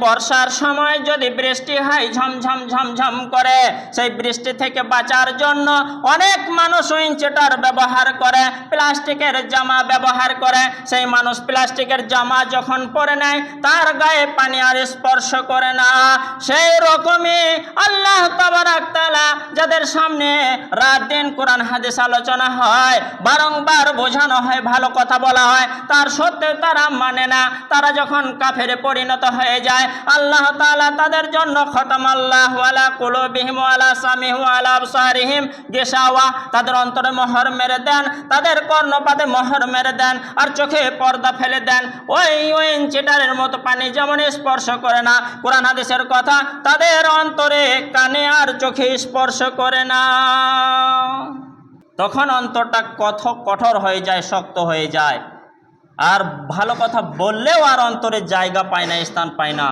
বর্ষার সময় যদি বৃষ্টি হয় ঝমঝম ঝমঝম করে, সেই বৃষ্টি থেকে বাঁচার জন্য অনেক মানুষ উইন্ডচিটার ব্যবহার করে, প্লাস্টিকের জামা ব্যবহার করে। সেই মানুষ প্লাস্টিকের জামা যখন পরে নেয় তার গায়ে পানি আর স্পর্শ করে না। সেই রকমই আল্লাহ তাবারাক তাআলা যাদের সামনে রাত দিন কোরআন হাদিস আলোচনা হয়, বারংবার বোঝানো হয়, ভালো কথা বলা হয়, তার সত্ত্বেও তারা মানে না। তারা যখন কাফেরে পরিণত হয়ে যায়, আল্লাহ তাআলা তাদের জন্য খতামাল্লাহু আলা কুলুবিহিম ওয়া আলা সামিহিম ওয়া আলা আবসারিহিম গিশাওয়া, তাদের অন্তরে মোহর মেরে দেন, তাদের কর্ণপাতে মোহর মেরে দেন, আর চোখে পর্দা ফেলে দেন। ওই উইন্ডচিটারের মতো পানি যেমন স্পর্শ করে না কোরআন হাদিসের কথা, তাদের অন্তরে, কানে আর চোখে স্পর্শ করে না। তখন অন্তরটা কঠোর হয়ে যায়, শক্ত হয়ে যায়, আর ভালো কথা বললেও আর অন্তরে জায়গা পায় না, স্থান পায় না।